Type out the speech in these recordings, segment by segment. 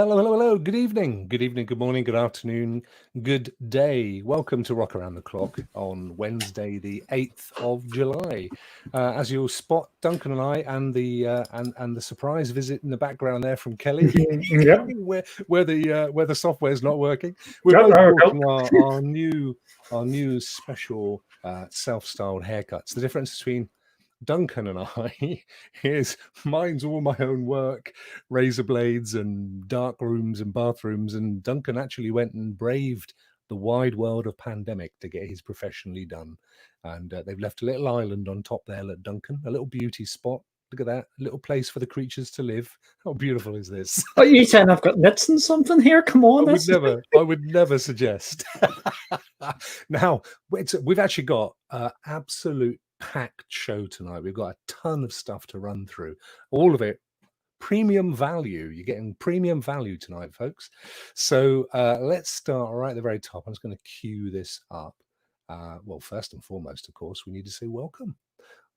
Hello. Good evening, good morning, good afternoon, good day. Welcome to Rock Around the Clock on Wednesday, the 8th of July. As you'll spot, Duncan and I, and the surprise visit in the background there from Kelly, Yep. where the software's not working. We're Yep, both there we go. sporting our new special self-styled haircuts. The difference between Duncan and I is mine's all my own work, razor blades and dark rooms and bathrooms, and Duncan actually went and braved the wide world of pandemic to get his professionally done. And they've left a little island on top there, look, Duncan, a little beauty spot. Look at that, a little place for the creatures to live. How beautiful is this? Are you saying I've got nits and something here? Come on. I would never suggest. Now, we've actually got absolute packed show tonight. We've got a ton of stuff to run through. All of it premium value. You're getting premium value tonight, folks. So let's start right at the very top. I'm just going to cue this up. Well, first and foremost, of course, we need to say welcome.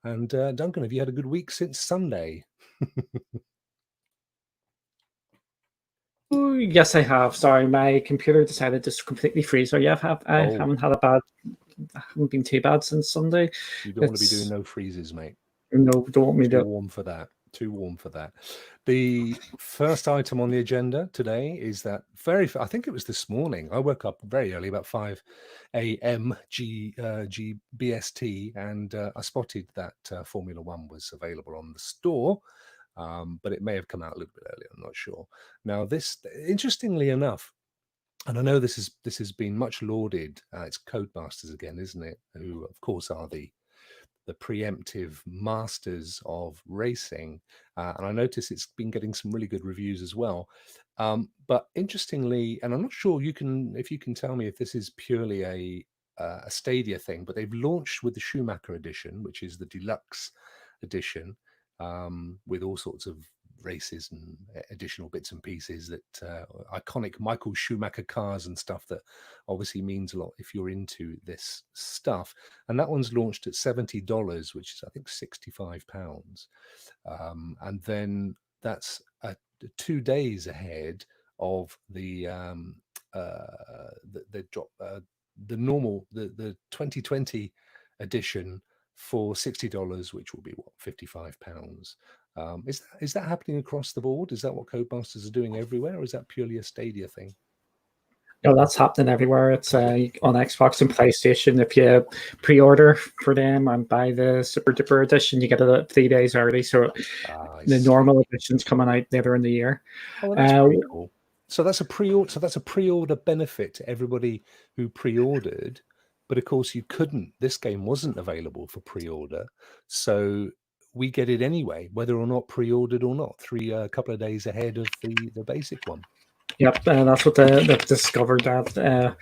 And Duncan, have you had a good week since Sunday? Oh, yes, I have. Sorry, my computer decided to completely freeze. So yeah, I haven't been too bad since Sunday. You don't want to be doing no freezes, mate. No, don't want me to. Too warm for that. The first item on the agenda today is that I think it was this morning. I woke up very early, about 5 a.m. BST, and I spotted that Formula One was available on the store. But it may have come out a little bit earlier. I'm not sure. Now, this, interestingly enough, and I know this has been much lauded. It's Codemasters again, isn't it? Who, of course, are the preemptive masters of racing, and I notice it's been getting some really good reviews as well. But interestingly, and I'm not sure if you can tell me if this is purely a Stadia thing, but they've launched with the Schumacher edition, which is the deluxe edition, with all sorts of races and additional bits and pieces that iconic Michael Schumacher cars and stuff that obviously means a lot if you're into this stuff. And that one's launched at $70, which is I think £65, and then that's 2 days ahead of the normal the 2020 edition for $60, which will be what, £55. Is that happening across the board? Is that what Codemasters are doing everywhere, or is that purely a Stadia thing? No, that's happening everywhere. It's on Xbox and PlayStation. If you pre-order for them and buy the Super Duper edition, you get it 3 days early. So the normal edition's coming out later in the year. Oh, that's pretty cool. So that's a pre-order. So that's a pre-order benefit to everybody who pre-ordered. But of course, you couldn't. This game wasn't available for pre-order, so we get it anyway, whether or not pre-ordered or not. A couple of days ahead of the basic one. Yep, that's what they've discovered. That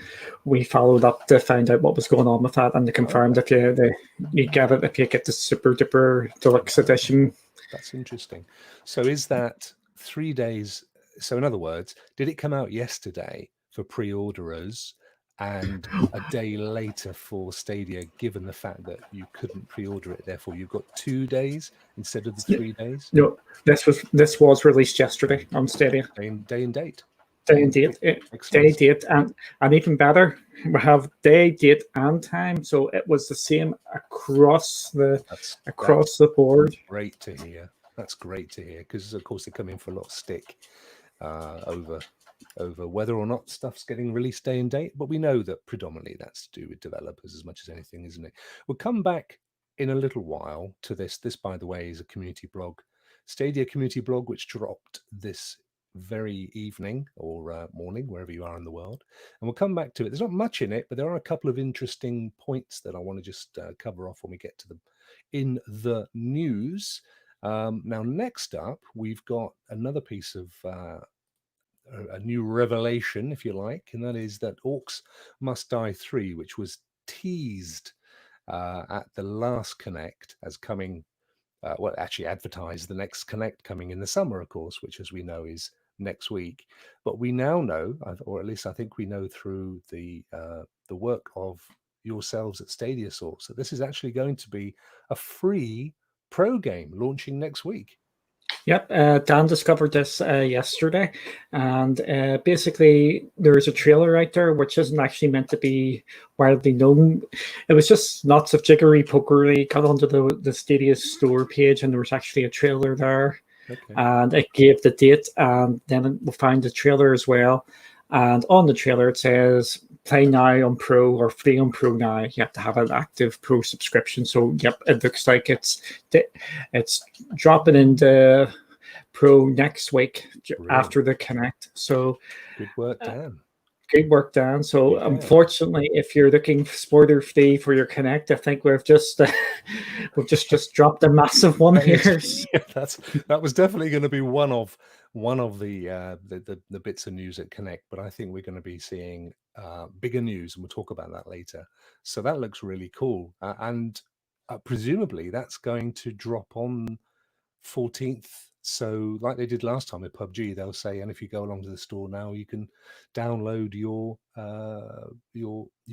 we followed up to find out what was going on with that, and they confirmed if you get it if you get the Super Duper Deluxe edition. That's interesting. So is that 3 days? So in other words, did it come out yesterday for pre-orderers and a day later for Stadia, given the fact that you couldn't pre-order it? Therefore, you've got 2 days instead of the 3 days? No, this was released yesterday on Stadia. Day and date. Day and date, and even better, we have day, date, and time. So it was the same across the board. Great to hear. That's great to hear, because of course they come in for a lot of stick over whether or not stuff's getting released day and date. But we know that predominantly that's to do with developers as much as anything, isn't it? We'll come back in a little while to this. This, by the way, is a community blog, Stadia community blog, which dropped this very evening or morning, wherever you are in the world, and we'll come back to it. There's not much in it, but there are a couple of interesting points that I want to just cover off when we get to them in the news. Now, next up, we've got another piece of a new revelation, if you like, and that is that Orcs Must Die 3, which was teased at the last Connect as coming, actually advertised the next Connect coming in the summer, of course, which, as we know, is next week. But we now know, or at least I think we know through the work of yourselves at Stadia Source, that this is actually going to be a free pro game launching next week. Yep, Dan discovered this yesterday, and basically there's a trailer out there which isn't actually meant to be widely known. It was just lots of jiggery pokery got onto the Stadia store page, and there was actually a trailer there, and it gave the date, and then we found the trailer as well. And on the trailer it says play now on Pro or free on Pro now. You have to have an active Pro subscription. So yep, it looks like it's dropping into Pro next week. Brilliant. After the Connect. So good work, Dan. Good work, Dan. So unfortunately, if you're looking spoiler free for your Connect, I think we've just dropped a massive one here. Yeah, that was definitely going to be one of the bits of news at Connect, but I think we're going to be seeing bigger news, and we'll talk about that later. So that looks really cool, and presumably that's going to drop on 14th. So like they did last time with PUBG, they'll say, and if you go along to the store now, you can download you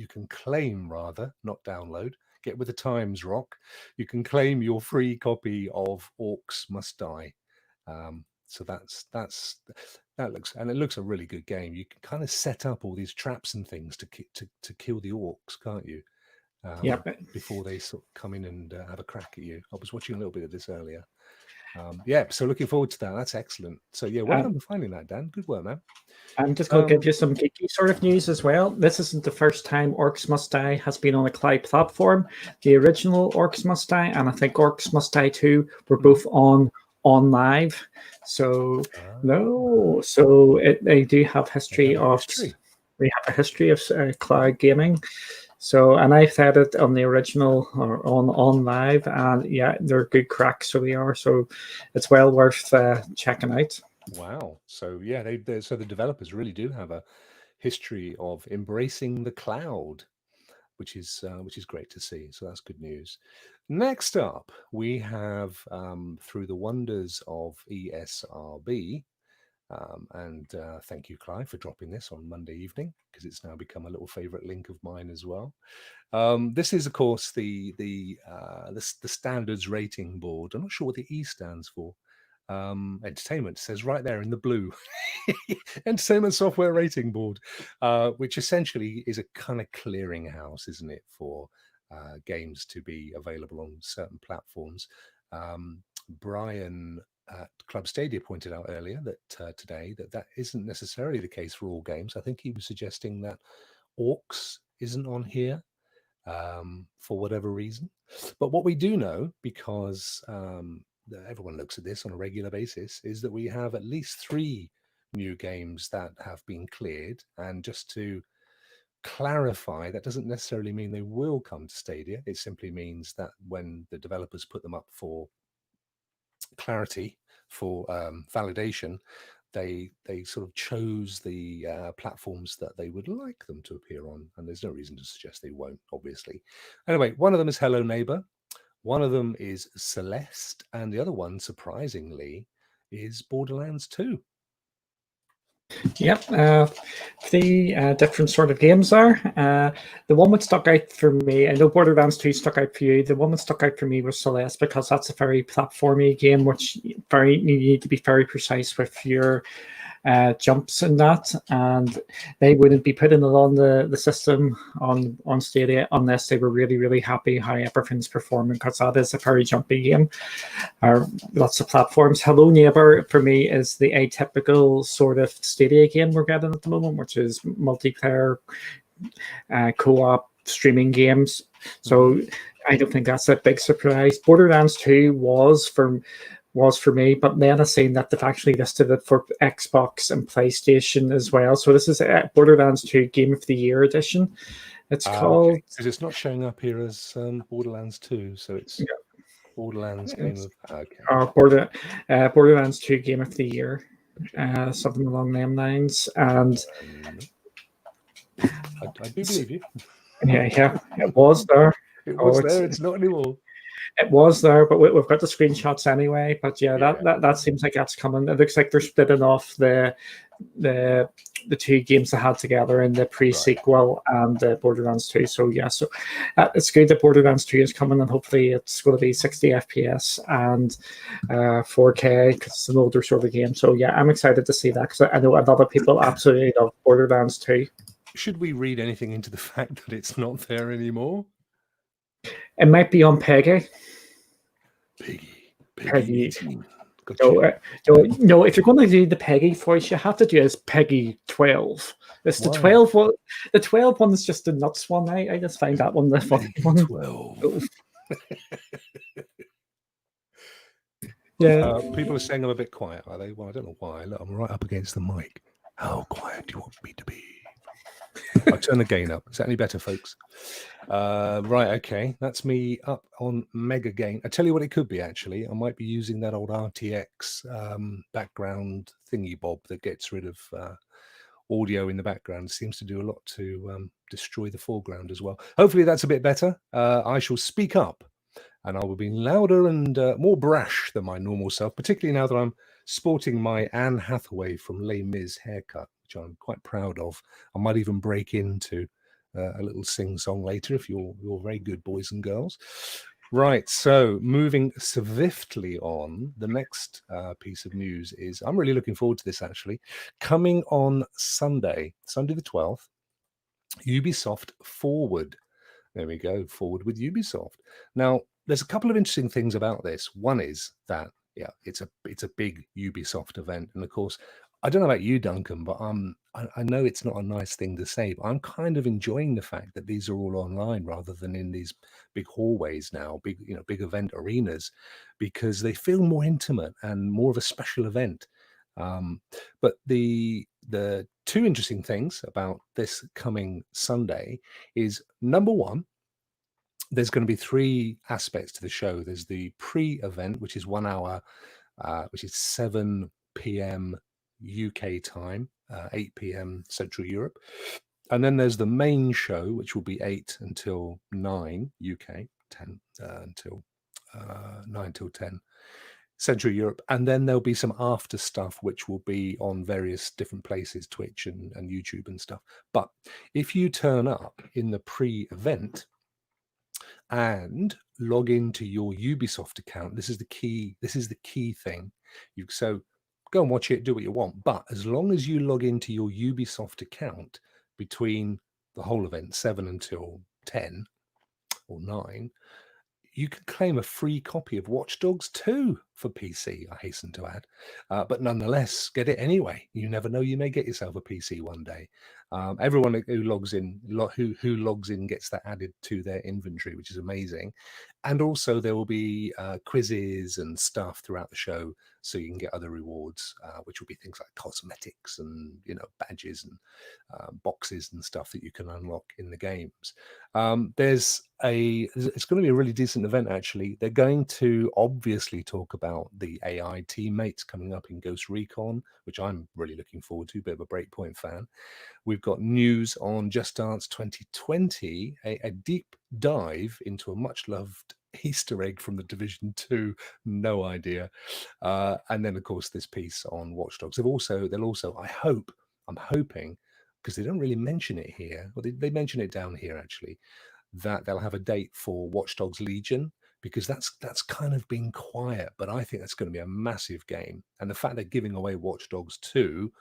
can claim, rather, not download, get with the times, Rokk. You can claim your free copy of Orcs Must Die. So that looks a really good game. You can kind of set up all these traps and things to kill the orcs, can't you? Before they sort of come in and have a crack at you. I was watching a little bit of this earlier. So looking forward to that. That's excellent. So yeah, well done for finding that, Dan. Good work, man. I'm just going to give you some geeky sort of news as well. This isn't the first time Orcs Must Die has been on a cloud platform. The original Orcs Must Die and I think Orcs Must Die 2 were both on live. So they do have history of. We have a history of cloud gaming. So, and I've had it on the original or on live, and yeah, they're good cracks. So they are. So it's well worth checking out. Wow. So yeah, so the developers really do have a history of embracing the cloud, which is great to see. So that's good news. Next up, we have through the wonders of ESRB. And thank you, Clive, for dropping this on Monday evening, because it's now become a little favorite link of mine as well. This is, of course, the standards rating board. I'm not sure what the E stands for. Entertainment says right there in the blue. Entertainment Software Rating Board, which essentially is a kind of clearinghouse, isn't it, for games to be available on certain platforms. Brian at Club Stadia pointed out earlier that today that isn't necessarily the case for all games. I think he was suggesting that Orcs isn't on here for whatever reason. But what we do know, because everyone looks at this on a regular basis, is that we have at least 3 new games that have been cleared. And just to clarify, that doesn't necessarily mean they will come to Stadia. It simply means that when the developers put them up for clarity, for validation, they sort of chose the platforms that they would like them to appear on, and there's no reason to suggest they won't, obviously. Anyway, one of them is Hello Neighbor, one of them is Celeste, and the other one, surprisingly, is Borderlands 2. Yep, 3 different sort of games there. The one that stuck out for me, I know Borderlands 2 stuck out for you. The one that stuck out for me was Celeste, because that's a very platformy game, which you need to be very precise with your jumps in that, and they wouldn't be putting it on the system on Stadia unless they were really, really happy how everything's performing, because that is a very jumpy game. Lots of platforms. Hello Neighbor for me is the atypical sort of Stadia game we're getting at the moment, which is multiplayer co-op streaming games. So I don't think that's a big surprise. Borderlands 2 was for me, but then I've seen that they've actually listed it for Xbox and PlayStation as well. So this is a Borderlands 2 Game of the Year edition. It's called. Because it's not showing up here as Borderlands 2, so it's Borderlands Game of. Borderlands 2 Game of the Year, something along them lines, and I do believe you. Yeah, it was there. It was there. It's not anymore. It was there, but we've got the screenshots anyway. But that seems like that's coming. It looks like they're splitting off the the two games they had together in the pre-sequel and Borderlands 2. So yeah, so it's good that Borderlands 2 is coming, and hopefully it's going to be 60 FPS and 4K because it's an older sort of game. So yeah, I'm excited to see that because I know a lot of people absolutely love Borderlands 2. Should we read anything into the fact that it's not there anymore? It might be on Peggy. Peggy 18. No, if you're going to do the Peggy voice, you have to do it as Peggy 12. It's the 12 one. The 12 one is just the nuts one. I just find that one the funny one. 12. Yeah. People are saying I'm a bit quiet, are they? Well, I don't know why. Look, I'm right up against the mic. How quiet do you want me to be? I'll turn the gain up. Is that any better, folks? Right, okay. That's me up on mega gain. I tell you what it could be, actually. I might be using that old RTX background thingy bob that gets rid of audio in the background. It seems to do a lot to destroy the foreground as well. Hopefully that's a bit better. I shall speak up, and I will be louder and more brash than my normal self, particularly now that I'm sporting my Anne Hathaway from Les Mis haircut, which I'm quite proud of. I might even break into a little sing-song later if you're very good boys and girls. Right, so moving swiftly on, the next piece of news is, I'm really looking forward to this actually, coming on Sunday the 12th, Ubisoft Forward. There we go, Forward with Ubisoft. Now, there's a couple of interesting things about this. One is that, yeah, it's a big Ubisoft event, and of course, I don't know about you, Duncan, but I know it's not a nice thing to say, but I'm kind of enjoying the fact that these are all online rather than in these big hallways now, big event arenas, because they feel more intimate and more of a special event. But the two interesting things about this coming Sunday is, number one, there's going to be three aspects to the show. There's the pre-event, which is 1 hour, which is 7 p.m. UK time, 8 p.m. Central Europe. And then there's the main show, which will be 8 until 9 UK, 10 until 9 till 10 Central Europe. And then there'll be some after stuff, which will be on various different places, Twitch and YouTube and stuff. But if you turn up in the pre-event and log into your Ubisoft account, this is the key thing. So go and watch it, do what you want, but as long as you log into your Ubisoft account between the whole event, 7 until 10 or 9, you can claim a free copy of Watchdogs 2 for PC, I hasten to add. But nonetheless, get it anyway. You never know, you may get yourself a PC one day. Everyone who logs in gets that added to their inventory, which is amazing. And also there will be quizzes and stuff throughout the show, so you can get other rewards, which will be things like cosmetics and badges and boxes and stuff that you can unlock in the games. It's going to be a really decent event, actually. They're going to obviously talk about the AI teammates coming up in Ghost Recon, which I'm really looking forward to, bit of a Breakpoint fan. We've got news on Just Dance 2020, a deep dive into a much-loved Easter egg from the Division 2, no idea. And then, of course, this piece on Watchdogs. They'll also, I'm hoping, because they don't really mention it here, well, they mention it down here, actually, that they'll have a date for Watchdogs Legion, because that's kind of been quiet, but I think that's going to be a massive game. And the fact they're giving away Watchdogs 2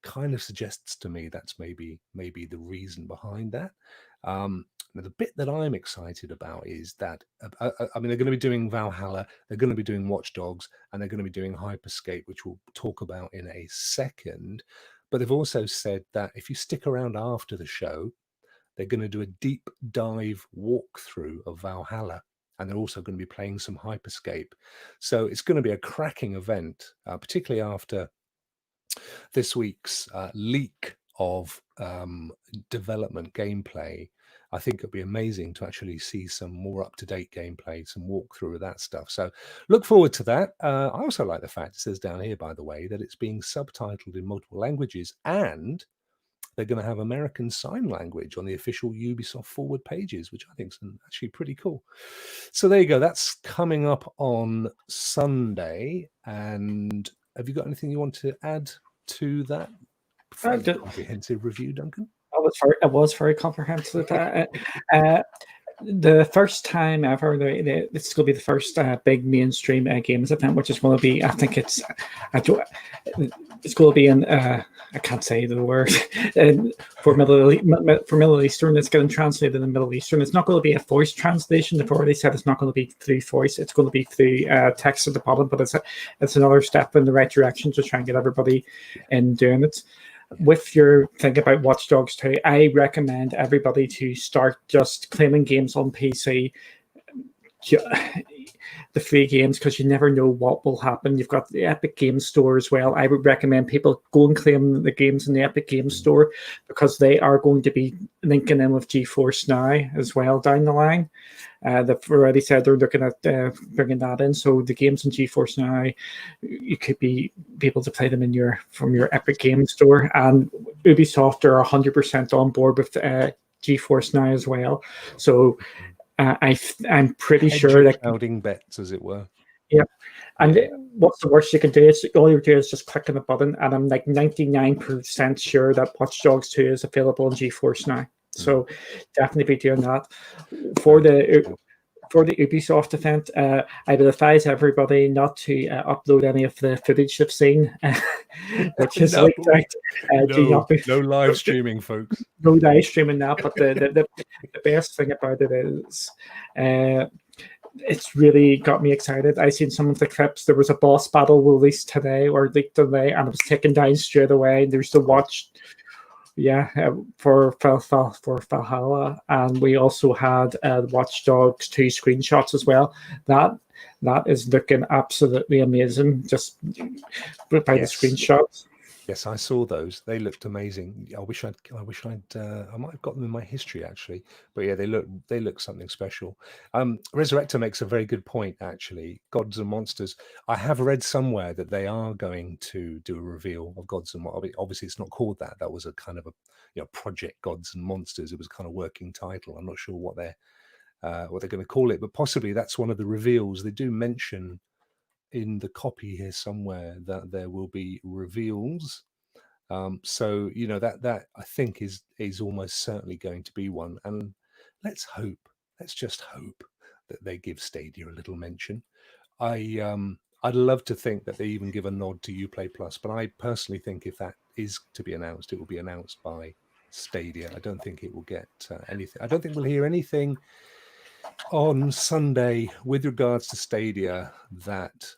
kind of suggests to me that's maybe the reason behind that. Now, the bit that I'm excited about is that, I mean, they're going to be doing Valhalla, they're going to be doing Watchdogs, and they're going to be doing Hyperscape, which we'll talk about in a second. But they've also said that if you stick around after the show, they're going to do a deep dive walkthrough of Valhalla, and they're also going to be playing some Hyperscape. So it's going to be a cracking event, particularly after this week's leak of development gameplay. I think it'd be amazing to actually see some more up-to-date gameplay, some walkthrough of that stuff. So look forward to that. I also like the fact it says down here, by the way, that it's being subtitled in multiple languages, and they're going to have American Sign Language on the official Ubisoft Forward pages, which I think is actually pretty cool. So there you go. That's coming up on Sunday. And have you got anything you want to add to that fairly comprehensive review, Duncan. It was very comprehensive. The first time ever, it's going to be the first big mainstream games event, which is going to be, I think it's going to be in, I can't say the word, for Middle Eastern. It's getting translated in Middle Eastern. It's not going to be a voice translation. They've already said it's not going to be through voice. It's going to be through text at the bottom, but it's another step in the right direction to try and get everybody in doing it. With your thing about Watchdogs 2, I recommend everybody to start just claiming games on PC, the free games, because you never know what will happen. You've got the Epic Games Store as well. I would recommend people go and claim the games in the Epic Games Store, because they are going to be linking in with GeForce Now as well down the line. They've already said they're looking at bringing that in. So the games in GeForce Now, you could be able to play them from your Epic Games Store. And Ubisoft are 100% on board with GeForce Now as well. So I'm pretty sure that clouding bets, as it were. Yeah. And what's the worst you can do? Is all you do is just click on the button, and I'm like 99% sure that Watch Dogs 2 is available on GeForce Now. So definitely be doing that. For the Ubisoft event, I would advise everybody not to upload any of the footage they've seen, which is leaked out. No live streaming, folks. No live streaming that. But the best thing about it is, it's really got me excited. I seen some of the clips. There was a boss battle released today, or leaked today, and it was taken down straight away. There's the watch. For Valhalla, and we also had Watch Dogs 2 screenshots as well. That is looking absolutely amazing, just by the screenshots. Yes, I saw those. They looked amazing. I wish I'd. I might have got them in my history actually. But yeah, they look something special. Resurrector makes a very good point actually. Gods and Monsters. I have read somewhere that they are going to do a reveal of Gods and Monsters. Obviously, it's not called that. That was a kind of a Project Gods and Monsters. It was kind of working title. I'm not sure what they're going to call it, but possibly that's one of the reveals. They do mention in the copy here somewhere that there will be reveals, so that I think is almost certainly going to be one. And let's just hope that they give Stadia a little mention. I'd love to think that they even give a nod to Uplay Plus, but I personally think if that is to be announced, it will be announced by Stadia. I don't think it will get anything. I don't think we'll hear anything on Sunday with regards to Stadia that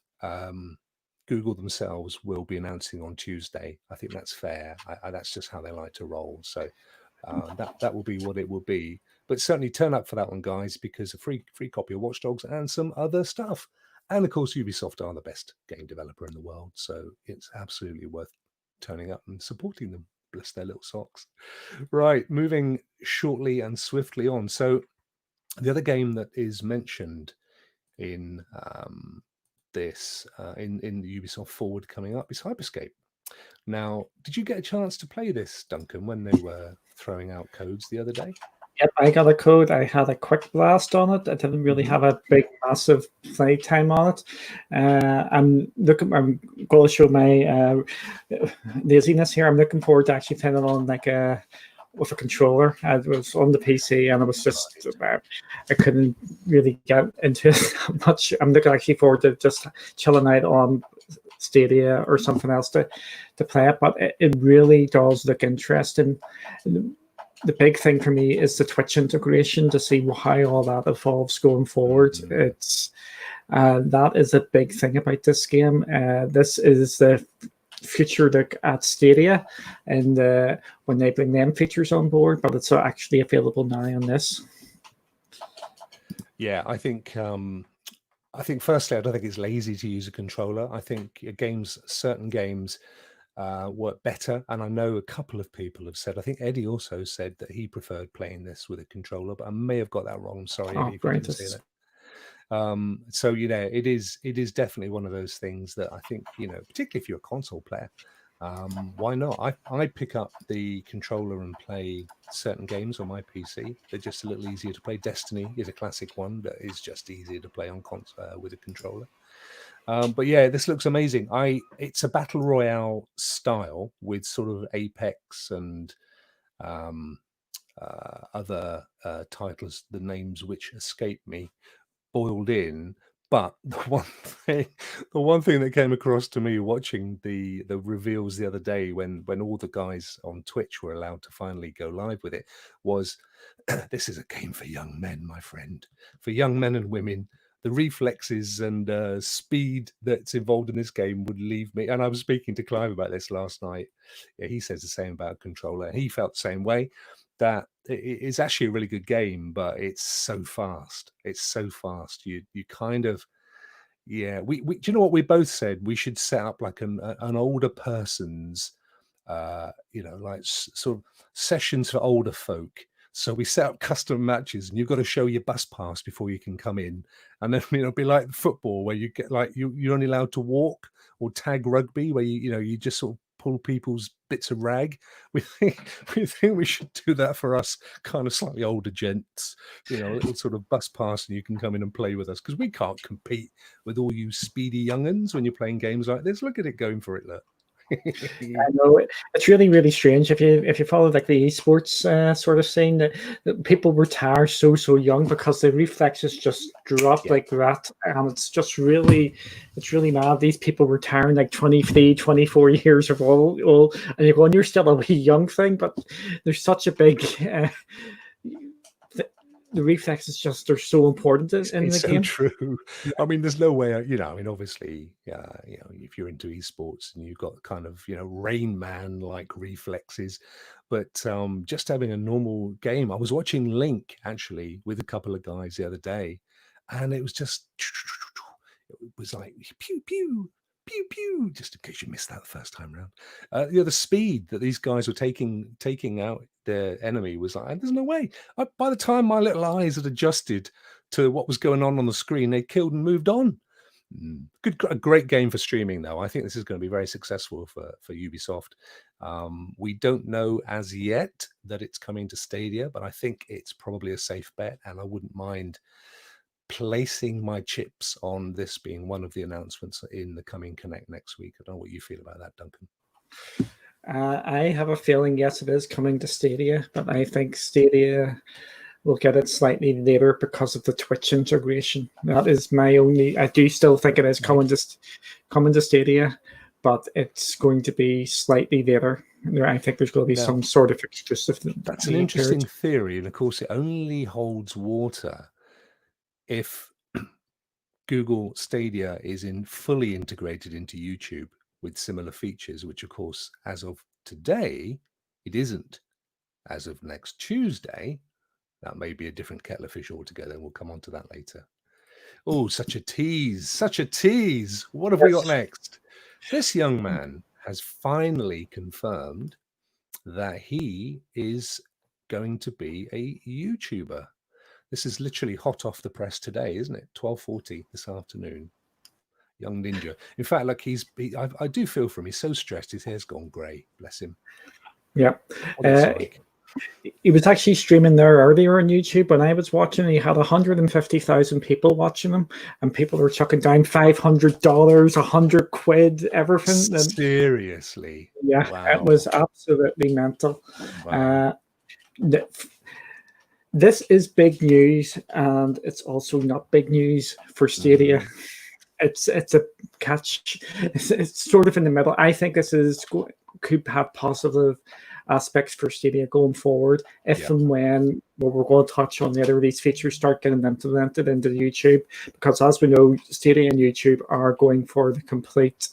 Google themselves will be announcing on Tuesday. I think that's fair. That's just how they like to roll. So that will be what it will be. But certainly turn up for that one, guys, because a free copy of Watchdogs and some other stuff. And of course, Ubisoft are the best game developer in the world, so it's absolutely worth turning up and supporting them. Bless their little socks. Right, moving shortly and swiftly on. So the other game that is mentioned in in the Ubisoft Forward coming up is Hyperscape. Now, did you get a chance to play this, Duncan, when they were throwing out codes the other day? Yep, I got a code. I had a quick blast on it. I didn't really have a big, massive play time on it. I'm going to show my laziness here. I'm looking forward to actually playing it on with a controller. I was on the PC, and it was just I couldn't really get into it much. I'm looking actually forward to just chilling out on Stadia or something else to play it. But it really does look interesting. The big thing for me is the Twitch integration, to see how all that evolves going forward. It's that is a big thing about this game. This is the future look at Stadia, and when they bring them features on board, but it's actually available now on this. Yeah, I think firstly, I don't think it's lazy to use a controller. I think certain games work better, and I know a couple of people have said, I think Eddie also said that he preferred playing this with a controller, but I may have got that wrong. I'm sorry, Eddie, if I didn't say that. So it is definitely one of those things that I think, particularly if you're a console player, why not? I pick up the controller and play certain games on my PC. They're just a little easier to play. Destiny is a classic one that is just easier to play on console with a controller. But yeah, this looks amazing. It's a battle royale style with sort of Apex and other titles, the names which escape me, boiled in. But the one thing that came across to me watching the reveals the other day, when all the guys on Twitch were allowed to finally go live with it, was this is a game for young men, my friend, for young men and women. The reflexes and speed that's involved in this game would leave me. And I was speaking to Clive about this last night. Yeah, he says the same about controller. He felt the same way. That it's actually a really good game, but it's so fast. It's so fast. You kind of, yeah. We do you know what we both said? We should set up like an older person's, like sort of sessions for older folk. So we set up custom matches, and you've got to show your bus pass before you can come in. And then it'll be like football, where you get like you're only allowed to walk, or tag rugby, where you just sort of pull people's bits of rag. We think we should do that for us kind of slightly older gents, a little sort of bus pass, and you can come in and play with us, because we can't compete with all you speedy young'uns when you're playing games like this. Look at it going for it, look. I know it's really, really strange if you follow like the esports sort of scene, that people retire so young because the reflexes just drop like that, and it's really mad. These people retiring like 23, 24 years of old, and you're going, you're still a wee young thing, but there's such a big. The reflexes they're so important in the game. It's so true. I mean, there's no way, obviously, if you're into esports and you've got kind of, Rain Man like reflexes, but just having a normal game. I was watching Link actually with a couple of guys the other day, and it was just, it was like pew pew pew pew, just in case you missed that the first time around. The speed that these guys were taking out their enemy was like, there's no way. By the time my little eyes had adjusted to what was going on the screen, they killed and moved on. A great game for streaming, though. I think this is going to be very successful for Ubisoft. We don't know as yet that it's coming to Stadia, but I think it's probably a safe bet, and I wouldn't mind placing my chips on this being one of the announcements in the coming Connect next week. I don't know what you feel about that, Duncan. I have a feeling, yes, it is coming to Stadia, but I think Stadia will get it slightly later because of the Twitch integration. That is my only. I do still think it is coming to Stadia, but it's going to be slightly later. I think there's going to be some sort of exclusive. That's an interesting theory, and of course, it only holds water if Google Stadia is fully integrated into YouTube with similar features, which of course, as of today, it isn't. As of next Tuesday, that may be a different kettle of fish altogether, and we'll come on to that later. Oh, such a tease, such a tease. What have we got next? This young man has finally confirmed that he is going to be a YouTuber. This is literally hot off the press today, isn't it? 12:40 this afternoon. Young ninja. In fact, like I do feel for him. He's so stressed. His hair's gone grey. Bless him. Yeah. He was actually streaming there earlier on YouTube. When I was watching, he had 150,000 people watching him, and people were chucking down $500, £100, everything. Seriously? Yeah, wow. It was absolutely mental. Wow. This is big news, and it's also not big news for Stadia. It's a catch. It's sort of in the middle. I think this could have positive aspects for Stadia going forward if and when we're going to touch on later, these features start getting implemented into YouTube, because as we know, Stadia and YouTube are going for the complete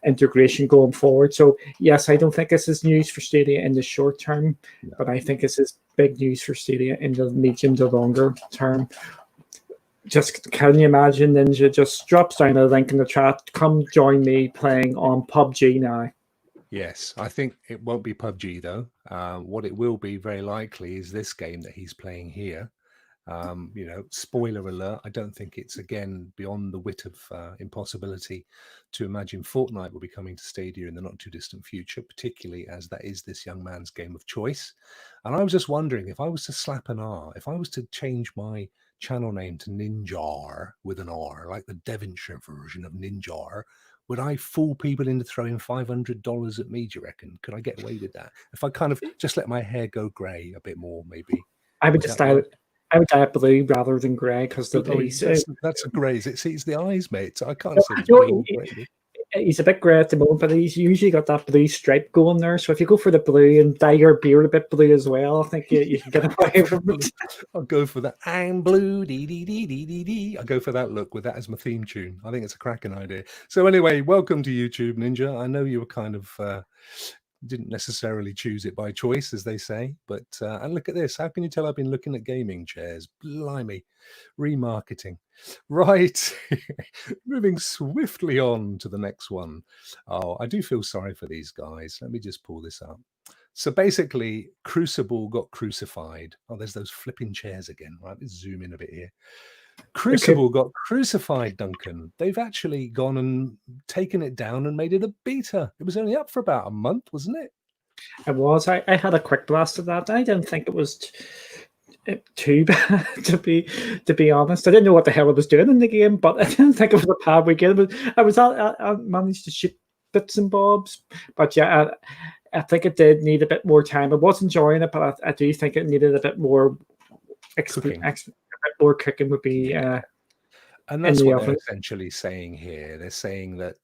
integration going forward. So yes, I don't think this is news for Stadia in the short term, but I think this is big news for Stadia in the medium to longer term. Just can you imagine Ninja just drops down a link in the chat, come join me playing on PUBG now? Yes, I think it won't be PUBG though. What it will be very likely is this game that he's playing here. Spoiler alert, I don't think it's, again, beyond the wit of impossibility to imagine Fortnite will be coming to Stadia in the not too distant future, particularly as that is this young man's game of choice. And I was just wondering, if I was to slap an R, if I was to change my channel name to Ninjar with an R, like the Devonshire version of Ninjar, would I fool people into throwing $500 at me, do you reckon? Could I get away with that? If I kind of just let my hair go grey a bit more, maybe. I would just dye it blue rather than grey, because that's a grey. It's the eyes, mate. I can't see blue. He's a bit grey at the moment, but he's usually got that blue stripe going there. So if you go for the blue and dye your beard a bit blue as well, I think you can get away from it. I'll go for that. I'm blue, dee dee dee dee dee dee. I'll go for that look with that as my theme tune. I think it's a cracking idea. So anyway, welcome to YouTube, Ninja. I know you were kind of didn't necessarily choose it by choice, as they say, but and look at this. How can you tell I've been looking at gaming chairs? Blimey, remarketing. Right. Moving swiftly on to the next one. Oh, I do feel sorry for these guys. Let me just pull this up. So basically, Crucible got crucified. Oh, there's those flipping chairs again. Right, let's zoom in a bit here. Crucible got crucified, Duncan. They've actually gone and taken it down and made it a beta. It was only up for about a month, wasn't it? It was. I had a quick blast of that. I didn't think it was too bad, to be honest. I didn't know what the hell I was doing in the game, but I didn't think it was a bad weekend. I managed to shoot bits and bobs, but yeah, I think it did need a bit more time. I was enjoying it, but I do think it needed a bit more cooking. More cooking would be. And that's what they're essentially saying here. They're saying that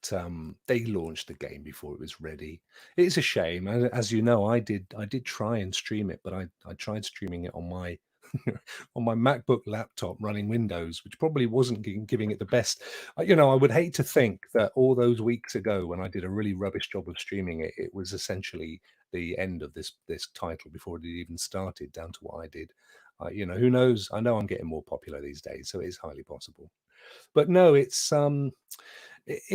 they launched the game before it was ready. It's a shame, as you know. I did try and stream it, but I tried streaming it on my on my MacBook laptop running Windows, which probably wasn't giving it the best. I would hate to think that all those weeks ago, when I did a really rubbish job of streaming it, it was essentially the end of this title before it even started, down to what I did. Who knows? I know I'm getting more popular these days, so it is highly possible. But no, it's in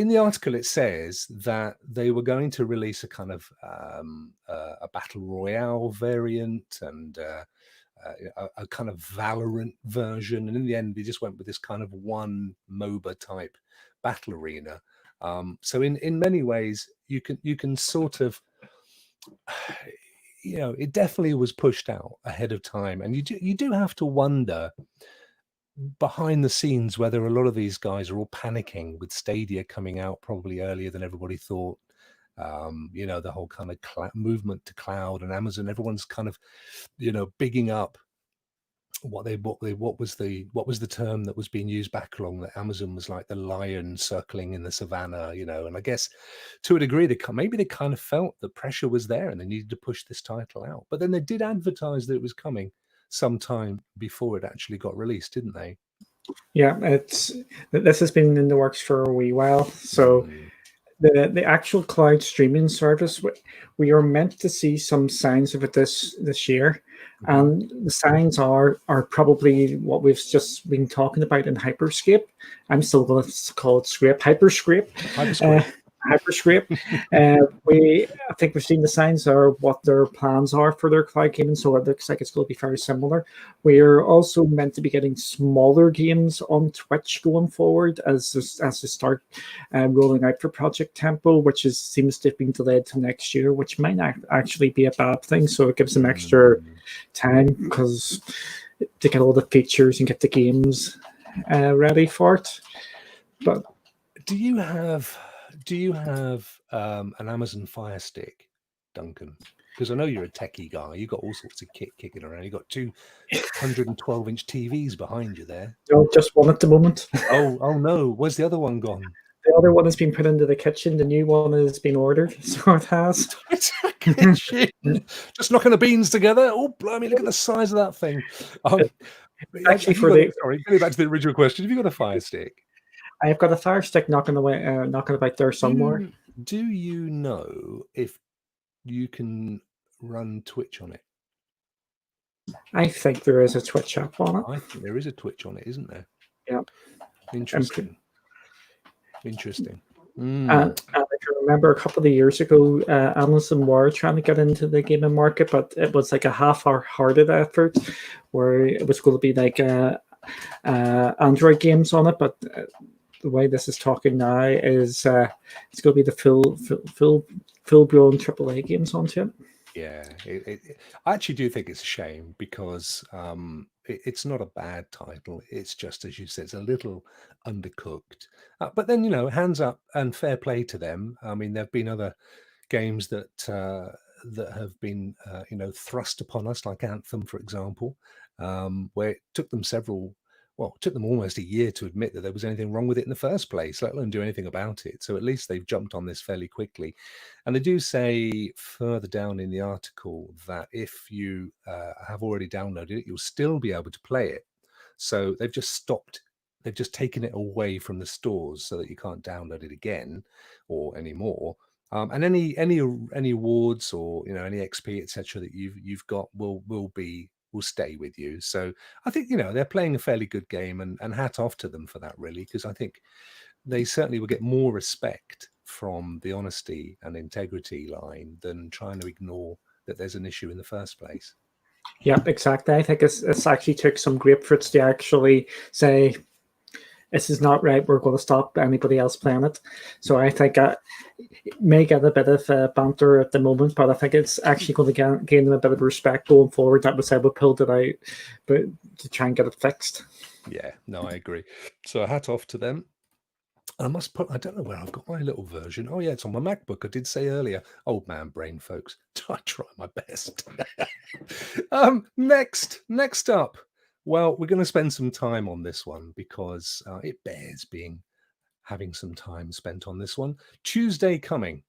the article it says that they were going to release a kind of a battle royale variant and a kind of Valorant version, and in the end they just went with this kind of one MOBA type battle arena. So in many ways you can sort of it definitely was pushed out ahead of time, and you do have to wonder behind the scenes whether a lot of these guys are all panicking with Stadia coming out probably earlier than everybody thought. The whole kind of movement to cloud and Amazon, everyone's kind of bigging up what was the term that was being used back along, that Amazon was like the lion circling in the savannah, and I guess to a degree they kind of felt the pressure was there and they needed to push this title out. But then they did advertise that it was coming sometime before it actually got released, didn't they? Yeah, this has been in the works for a wee while. So the actual cloud streaming service, we are meant to see some signs of it this year, and the signs are probably what we've just been talking about in Hyperscape. I'm still going to call it Hyperscape. Hyperscape. I think we've seen the signs are what their plans are for their cloud gaming, so it looks like it's going to be very similar. We are also meant to be getting smaller games on Twitch going forward as they start rolling out for Project Tempo, which seems to have been delayed to next year, which might not actually be a bad thing. So it gives them extra time because to get all the features and get the games ready for it. But do you have an Amazon Fire Stick, Duncan? Because I know you're a techie guy. You've got all sorts of kit kicking around. You've got 212-inch TVs behind you there. No, just one at the moment. Oh no, where's the other one gone? The other one has been put into the kitchen. The new one has been ordered, so it has. Just knocking the beans together. Oh, blimey, look at the size of that thing. Actually, going back to the original question, have you got a Fire Stick? I've got a Fire Stick knocking about there somewhere. Do you know if you can run Twitch on it? I think there is a Twitch app on it. I think there is a Twitch on it, isn't there? Yeah. Interesting. And I remember a couple of years ago, Amazon were trying to get into the gaming market, but it was like a half-hearted effort, where it was going to be like Android games on it. But the way this is talking now is it's going to be the full-blown AAA games onto it. Yeah, I actually do think it's a shame because it's not a bad title. It's just, as you said, it's a little undercooked. But then, hands up and fair play to them. I mean, there have been other games that have been, thrust upon us, like Anthem, for example, where it took them almost a year to admit that there was anything wrong with it in the first place, let alone do anything about it. So at least they've jumped on this fairly quickly. And they do say further down in the article that if you have already downloaded it, you'll still be able to play it. So they've just taken it away from the stores so that you can't download it again or anymore. And any awards or any XP etc. that you've got will stay with you. So I think they're playing a fairly good game, and hat off to them for that, really, because I think they certainly will get more respect from the honesty and integrity line than trying to ignore that there's an issue in the first place. Yeah, exactly. I think it's actually took some grapefruits to actually say, this is not right, we're going to stop anybody else playing it. So I think it may get a bit of banter at the moment, but I think it's actually going to gain them a bit of respect going forward. That was how we pulled it out, but to try and get it fixed. Yeah, no, I agree. So a hat off to them. I I don't know where I've got my little version. Oh, yeah, it's on my MacBook. I did say earlier, old man brain, folks. I try my best. Next up. Well, we're going to spend some time on this one because it bears having some time spent on this one. Tuesday coming.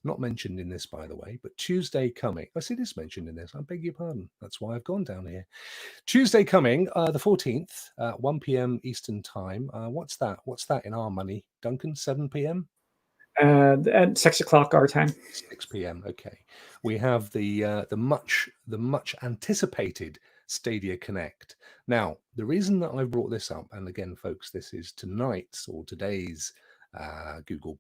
Not mentioned in this, by the way, but Tuesday coming. I see this mentioned in this. I beg your pardon. That's why I've gone down here. Tuesday coming, the 14th, 1 p.m. Eastern time. What's that? What's that in our money, Duncan? 7 p.m. At 6 o'clock our time. 6 p.m. Okay. We have the much anticipated Stadia Connect. Now, the reason that I brought this up, and again, folks, this is tonight's or today's Google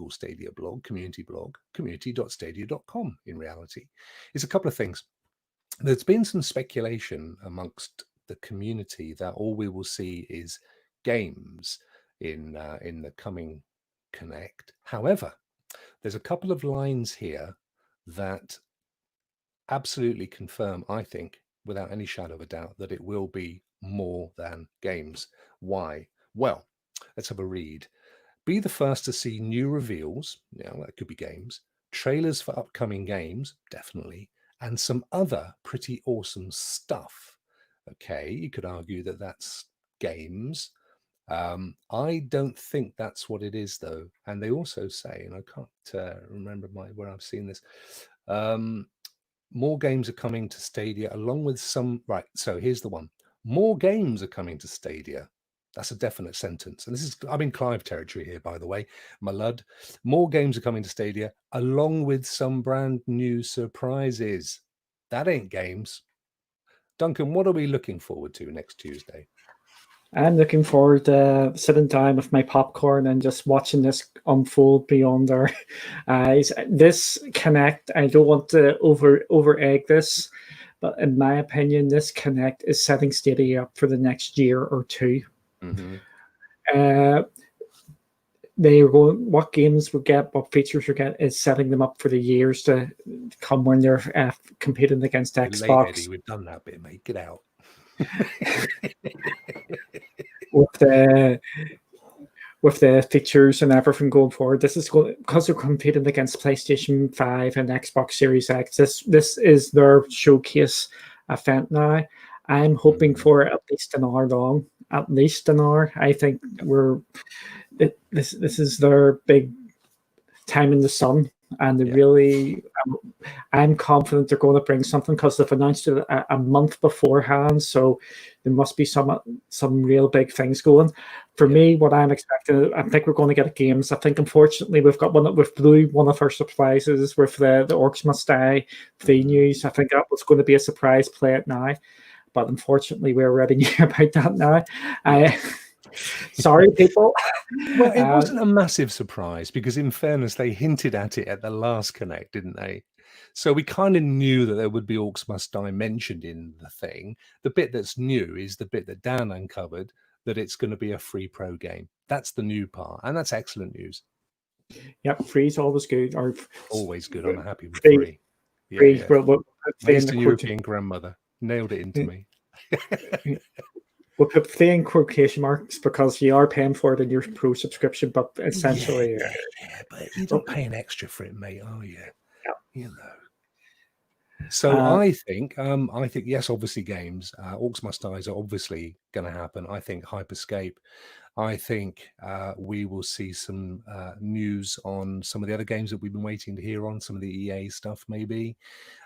Stadia blog, community.stadia.com in reality, is a couple of things. There's been some speculation amongst the community that all we will see is games in the coming Connect. However, there's a couple of lines here that absolutely confirm, I think, without any shadow of a doubt, that it will be more than games. Why? Well, let's have a read. Be the first to see new reveals, that could be games, trailers for upcoming games, definitely, and some other pretty awesome stuff. Okay, you could argue that that's games. I don't think that's what it is, though. And they also say, and I can't remember where I've seen this, more games are coming to Stadia along with some... Right, so here's the one. More games are coming to Stadia. That's a definite sentence. And I'm in Clive territory here, by the way, my lud. More games are coming to Stadia along with some brand new surprises. That ain't games. Duncan, what are we looking forward to next Tuesday? I'm looking forward to sitting down with my popcorn and just watching this unfold beyond our eyes. This Connect, I don't want to over egg this, but in my opinion, this Connect is setting Stadia up for the next year or two. Mm-hmm. They are going, what games we get, what features we get, is setting them up for the years to come when they're competing against Xbox. Late, Eddie, we've done that bit, mate. Get out. with the features and everything going forward, this is going, because they're competing against PlayStation 5 and Xbox Series X. This is their showcase event now. I'm hoping for at least an hour long. At least an hour. I think this is their big time in the sun, and they really. I'm confident they're going to bring something because they've announced it a month beforehand. So there must be some real big things going. For me, what I'm expecting, I think we're going to get games. I think unfortunately we've blew one of our surprises with the Orcs Must Die free news. I think that was going to be a surprise. Play it now. But unfortunately, we already knew about that now. Sorry, people. Well, it wasn't a massive surprise because, in fairness, they hinted at it at the last Connect, didn't they? So we kind of knew that there would be Orcs Must Die mentioned in the thing. The bit that's new is the bit that Dan uncovered, that it's going to be a free pro game. That's the new part, and that's excellent news. Yep, free is always good. Or always good. I'm happy with free. Yeah. We'll my Eastern European grandmother nailed it into me. We'll put free in quotation marks because you are paying for it in your pro subscription, but essentially, yeah, but you're not paying extra for it, mate, are you? Yeah. You know. So I think yes, obviously games. Orcs Must Die are obviously going to happen. I think Hyperscape. I think we will see some news on some of the other games that we've been waiting to hear on, some of the EA stuff maybe.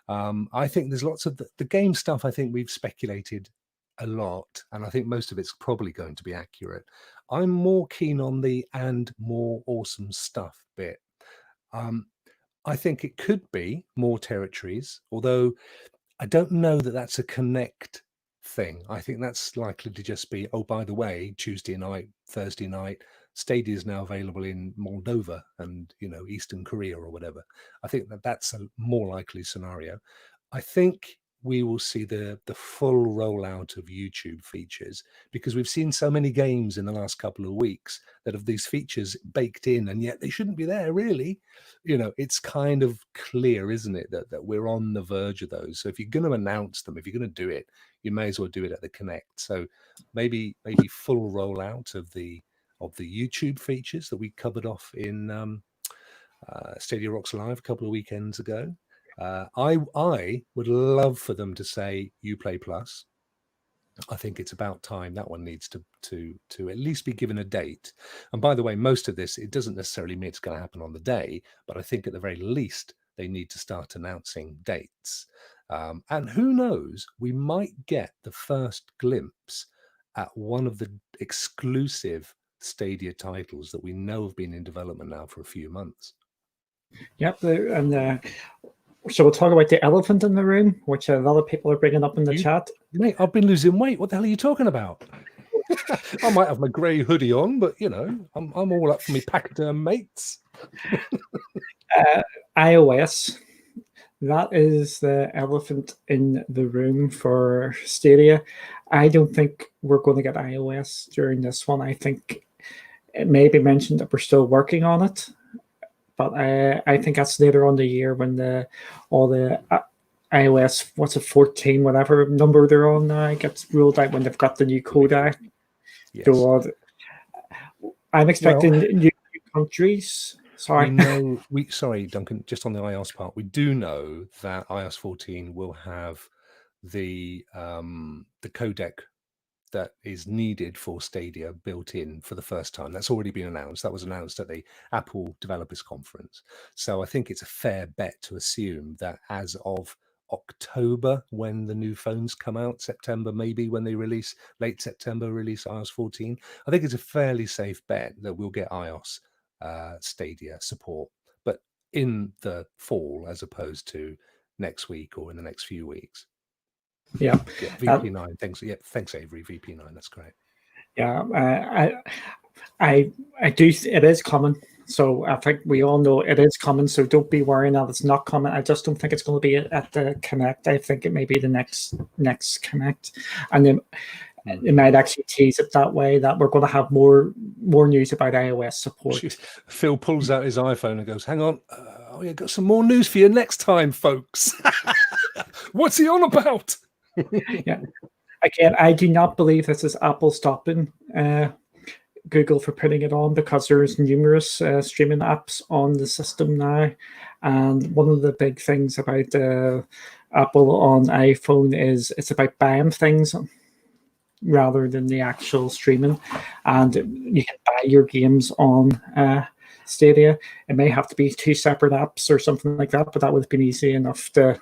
I think there's lots of the game stuff. I think we've speculated a lot, and I think most of it's probably going to be accurate. I'm more keen on the and more awesome stuff bit. I think it could be more territories, although I don't know that that's a Connect thing. I think that's likely to just be, oh, by the way, Tuesday night, Thursday night, Stadia is now available in Moldova and, Eastern Korea or whatever. I think that that's a more likely scenario. I think we will see the full rollout of YouTube features, because we've seen so many games in the last couple of weeks that have these features baked in, and yet they shouldn't be there, really. It's kind of clear, isn't it, that we're on the verge of those. So if you're going to announce them, if you're going to do it, you may as well do it at the Connect. So maybe full rollout of the YouTube features that we covered off in Stadia Rocks Live a couple of weekends ago. I would love for them to say Uplay Plus. I think it's about time. That one needs to at least be given a date. And by the way, most of this, it doesn't necessarily mean it's going to happen on the day, but I think at the very least they need to start announcing dates. And who knows, we might get the first glimpse at one of the exclusive Stadia titles that we know have been in development now for a few months. Yep, and so we'll talk about the elephant in the room, which a lot of people are bringing up in the chat. Mate, I've been losing weight. What the hell are you talking about? I might have my grey hoodie on, but I'm all up for me pachyderm mates. iOS. That is the elephant in the room for Stadia. I don't think we're going to get iOS during this one. I think it may be mentioned that we're still working on it, but I think that's later on the year when all the iOS, 14, whatever number they're on now, gets rolled out when they've got the new codec. Yes. I'm expecting new countries. Sorry. Sorry, Duncan, just on the iOS part, we do know that iOS 14 will have the codec that is needed for Stadia built in for the first time. That's already been announced. That was announced at the Apple Developers Conference. So I think it's a fair bet to assume that as of October, when the new phones come out, September maybe, when they release, late September release iOS 14, I think it's a fairly safe bet that we'll get iOS Stadia support, but in the fall as opposed to next week or in the next few weeks. Yeah, VP9. Thanks. Yeah, thanks, Avery. VP9. That's great. Yeah, I do. It is coming. So I think we all know it is coming. So don't be worrying that it's not coming. I just don't think it's going to be at the Connect. I think it may be the next Connect, and then it might actually tease it that way, that we're going to have more news about iOS support. Phil pulls out his iPhone and goes, "Hang on, yeah, got some more news for you next time, folks." What's he on about? Yeah. Again, I do not believe this is Apple stopping Google for putting it on, because there's numerous streaming apps on the system now. And one of the big things about Apple on iPhone is it's about buying things rather than the actual streaming. And you can buy your games on Stadia. It may have to be 2 separate apps or something like that, but that would have been easy enough to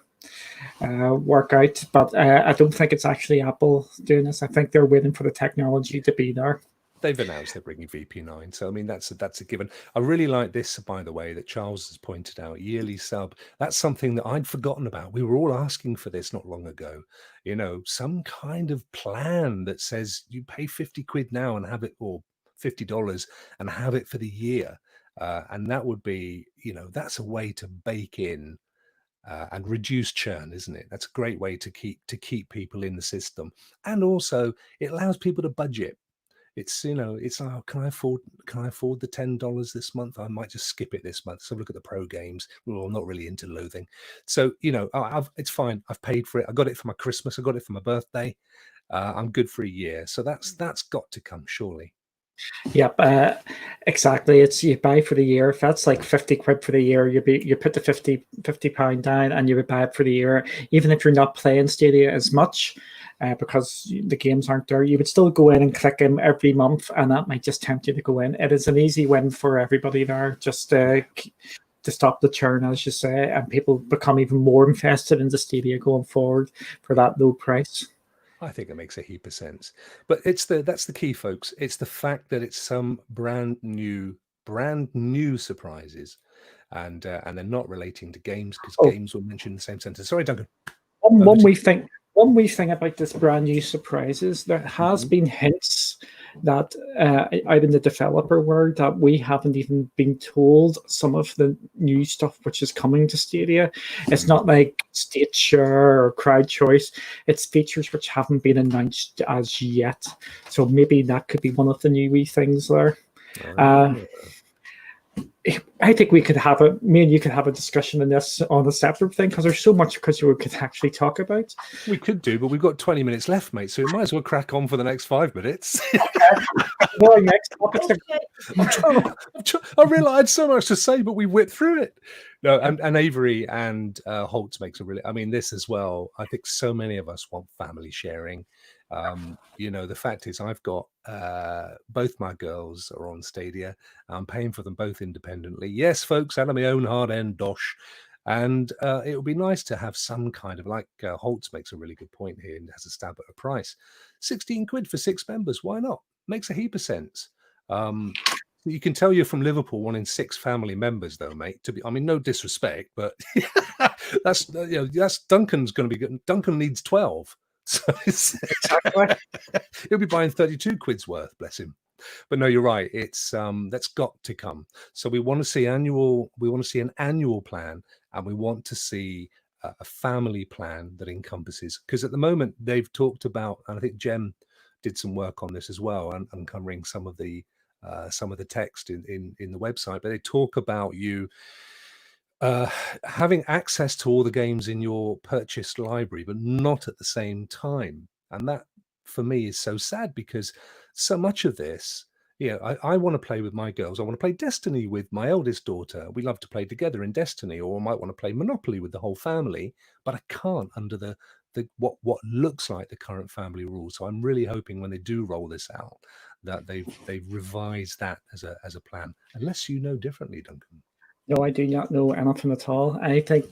work out. But I don't think it's actually Apple doing this. I think they're waiting for the technology to be there. They've announced they're bringing VP9, so I mean that's a given. I really like this, by the way, that Charles has pointed out. Yearly sub. That's something that I'd forgotten about. We were all asking for this not long ago. You know, some kind of plan that says you pay 50 quid now and have it, or $50 and have it for the year, and that would be, you know, that's a way to bake in. And reduce churn, isn't it? That's a great way to keep people in the system, and also it allows people to budget. It's, you know, it's like, oh, can I afford the $10 this month? I might just skip it this month. So look at the pro games. Well, I'm not really into loathing, so you know, it's fine. I've paid for it. I got it for my Christmas. I got it for my birthday. I'm good for a year. So that's got to come, surely. Yep, exactly. It's you buy for the year. If that's like 50 quid for the year, you put the 50 pound down and you would buy it for the year. Even if you're not playing Stadia as much, because the games aren't there, you would still go in and click them every month, and that might just tempt you to go in. It is an easy win for everybody there, just to stop the churn, as you say, and people become even more invested in the Stadia going forward for that low price. I think it makes a heap of sense, but that's the key, folks. It's the fact that it's some brand new surprises, and they're not relating to games, because games were mentioned in the same sentence. Sorry, Duncan. One wee thing about this brand new surprises, there has been hints that out in the developer world that we haven't even been told some of the new stuff which is coming to Stadia. It's not like state share or crowd choice. It's features which haven't been announced as yet. So maybe that could be one of the new wee things there. I think we could me and you could have a discussion on this on a separate thing, because there's so much we could actually talk about. We could do, but we've got 20 minutes left, mate, so we might as well crack on for the next 5 minutes. I realised I had so much to say, but we whipped through it. No, and Avery and Holtz makes a really, I mean, this as well. I think so many of us want family sharing. You know, the fact is, I've got both my girls are on Stadia. I'm paying for them both independently. Yes, folks, out of my own hard end dosh. And it would be nice to have some kind of, like Holtz makes a really good point here and has a stab at a price. 16 quid for 6 members. Why not? Makes a heap of sense. You can tell you're from Liverpool wanting 6 family members, though, mate. I mean, no disrespect, but that's Duncan's going to be good. Duncan needs 12. So he'll be buying 32 quid's worth, bless him. But no, you're right. It's that's got to come. So we want to see an annual plan, and we want to see a family plan that encompasses, because at the moment they've talked about, and I think Jem did some work on this as well, and uncovering some of the text in the website, but they talk about you having access to all the games in your purchased library, but not at the same time. And that, for me, is so sad, because so much of this, I want to play with my girls. I want to play Destiny with my eldest daughter. We love to play together in Destiny, or I might want to play Monopoly with the whole family, but I can't under the what looks like the current family rules. So I'm really hoping when they do roll this out that they've revised that as a plan. Unless you know differently, Duncan. No, I do not know anything at all. I think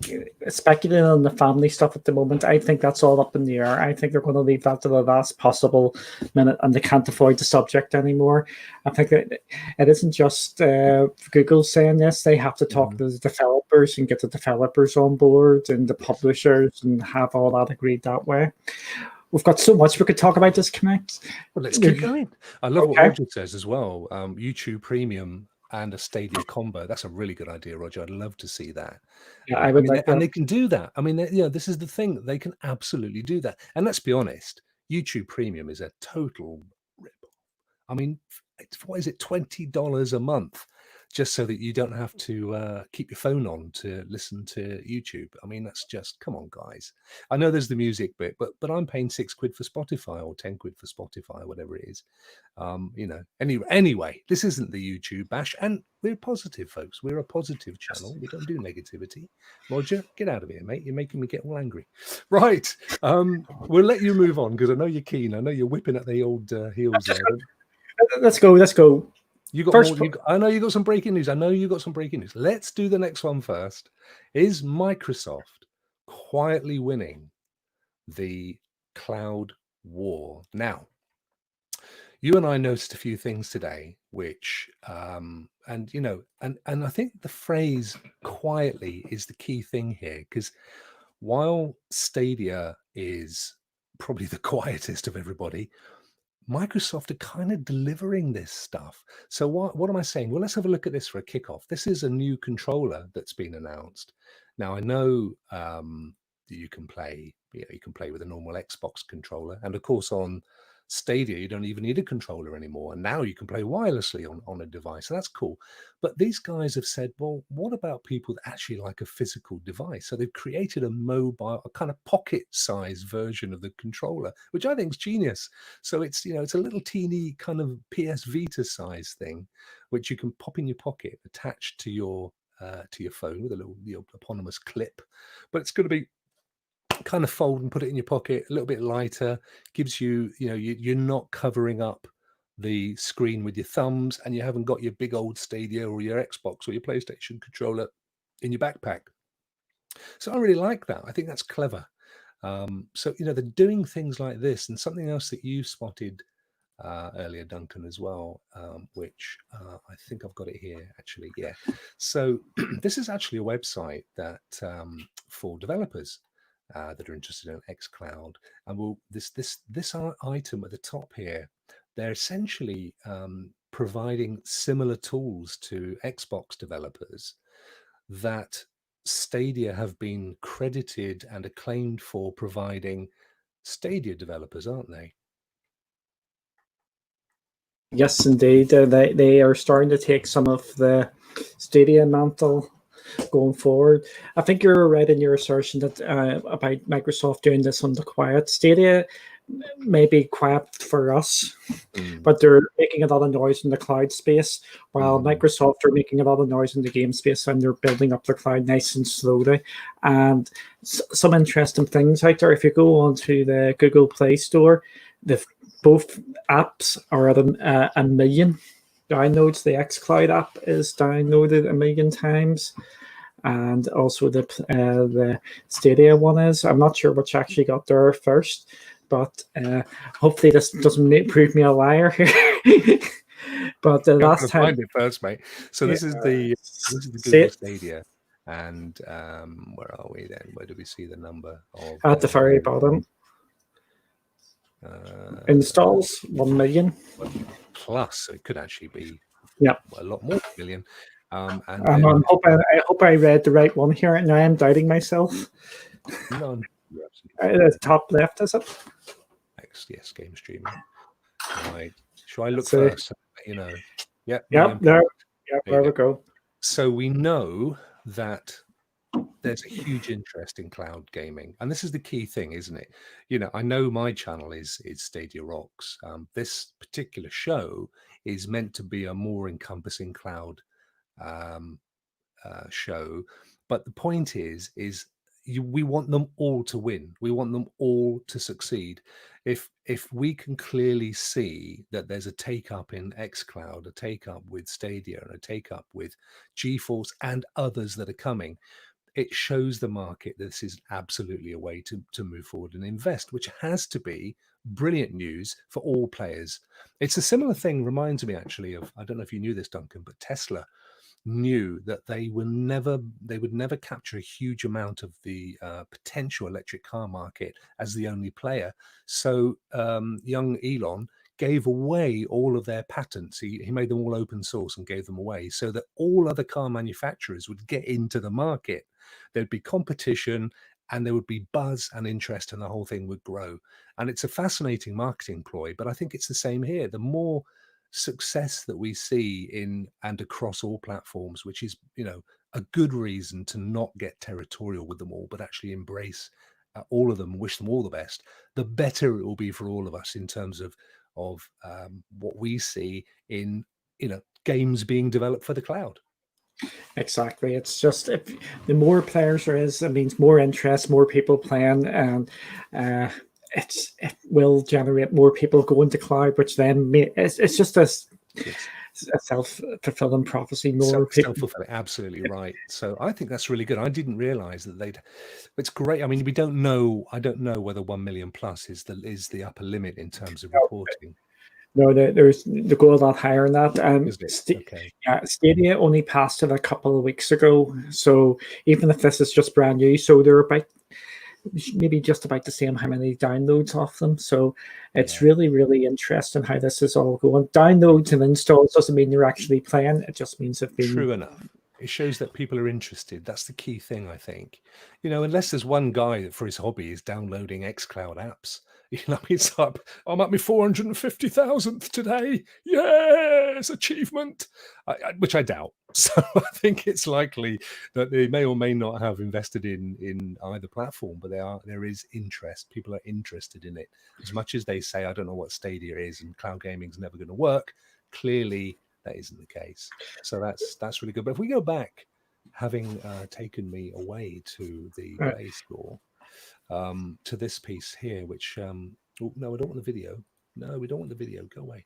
speculating on the family stuff at the moment, I think that's all up in the air. I think they're going to leave that to the last possible minute, and they can't avoid the subject anymore. I think that it isn't just Google saying this. They have to talk to the developers and get the developers on board, and the publishers, and have all that agreed that way. We've got so much we could talk about this Connect. Well, let's keep going. I love what Roger says as well. YouTube Premium and a Stadia combo. That's a really good idea, Roger. I'd love to see that. Yeah, I would like that. And they can do that. I mean, this is the thing. They can absolutely do that. And let's be honest, YouTube Premium is a total rip-off. I mean, what is it, $20 a month, just so that you don't have to keep your phone on to listen to YouTube. I mean, that's just, come on, guys. I know there's the music bit, but I'm paying 6 quid for Spotify, or 10 quid for Spotify, whatever it is. Anyway, this isn't the YouTube bash, and we're positive, folks. We're a positive channel. We don't do negativity. Roger, get out of here, mate. You're making me get all angry. Right. We'll let you move on, because I know you're keen. I know you're whipping at the old heels there. Let's go. I know you got some breaking news. Let's do the next one first. Is Microsoft quietly winning the cloud war? Now, You and I noticed a few things today, which, and you know, and I think the phrase "quietly" is the key thing here, because while Stadia is probably the quietest of everybody, Microsoft are kind of delivering this stuff. So what am I saying? Well, let's have a look at this for a kickoff. This is a new controller that's been announced. Now I know that you can play, you can play with a normal Xbox controller, and of course on Stadia you don't even need a controller anymore, and now you can play wirelessly on a device. So that's cool. But these guys have said, well, what about people that actually like a physical device? So they've created a mobile, a kind of pocket-sized version of the controller, which I think is genius. So it's, you know, it's a little teeny kind of PS Vita size thing, which you can pop in your pocket, attached to your phone with a little eponymous clip. But it's going to be kind of fold and put it in your pocket, a little bit lighter, gives you, you know, you're not covering up the screen with your thumbs, and you haven't got your big old Stadia or your Xbox or your PlayStation controller in your backpack. So I really like that. I think that's clever. So, you know, they're doing things like this, and something else that you spotted earlier, Duncan, as well, which I think I've got it here actually. Yeah. So this is actually a website that for developers that are interested in xCloud, and this item at the top here, they're essentially providing similar tools to Xbox developers that Stadia have been credited and acclaimed for providing Stadia developers, aren't they? Yes, indeed. They are starting to take some of the Stadia mantle going forward. I think you're right in your assertion that about Microsoft doing this on the quiet. Stadia may be quiet for us, but they're making a lot of noise in the cloud space, while Microsoft are making a lot of noise in the game space, and they're building up the cloud nice and slowly. And some interesting things out there. If you go onto the Google Play Store, both apps are at a million downloads. The xCloud app is downloaded 1 million times, and also the Stadia one is. I'm not sure which actually got there first, but hopefully this doesn't prove me a liar here. But the last time, find it first, mate. So this is the Google Stadia, and where are we then? Where do we see the number of? At the very bottom. Installs 1 million plus, so it could actually be a lot more than a million. And I hope I read the right one here, and I am doubting myself. No, the top left, is it? Yes, game streaming. Right. Shall I look first? You know. Yeah. There we go. So we know that there's a huge interest in cloud gaming, and this is the key thing, isn't it? You know, I know my channel is Stadia Rocks. This particular show is meant to be a more encompassing cloud show, but the point is we want them all to win. We want them all to succeed. If we can clearly see that there's a take up in xCloud, a take up with Stadia, and a take up with GeForce and others that are coming, it shows the market that this is absolutely a way to move forward and invest, which has to be brilliant news for all players. It's a similar thing, reminds me actually of, I don't know if you knew this, Duncan, but Tesla knew that they would never capture a huge amount of the potential electric car market as the only player. So young Elon gave away all of their patents. He made them all open source and gave them away so that all other car manufacturers would get into the market. There'd be competition, and there would be buzz and interest, and the whole thing would grow. And it's a fascinating marketing ploy, but I think it's the same here. The more success that we see in and across all platforms, which is, you know, a good reason to not get territorial with them all, but actually embrace all of them, wish them all the best, the better it will be for all of us in terms of what we see in, you know, games being developed for the cloud. Exactly. It's just the more players there is, it means more interest, more people playing, and it will generate more people going to cloud, which then it's just a self-fulfilling prophecy. More self-fulfilling, absolutely right. So I think that's really good. I didn't realize that it's great. I mean, I don't know whether 1 million plus is the upper limit in terms of reporting. No, there's the go a lot higher than that. Okay. Yeah, Stadia only passed it a couple of weeks ago, so even if this is just brand new, so they're about maybe just about the same how many downloads off them. So it's really, really interesting how this is all going. Downloads and installs doesn't mean you're actually playing. It just means they've been true enough. It shows that people are interested. That's the key thing, I think. Unless there's one guy that for his hobby is downloading xCloud apps. It's up. I'm at my 450,000th today. Yes, achievement. Which I doubt. So I think it's likely that they may or may not have invested in either platform, but there is interest. People are interested in it as much as they say, I don't know what Stadia is and cloud gaming is never going to work. Clearly, that isn't the case. So that's really good. But if we go back, having taken me away to the Play Store, to this piece here, which oh, no, I don't want the video. No, we don't want the video. Go away.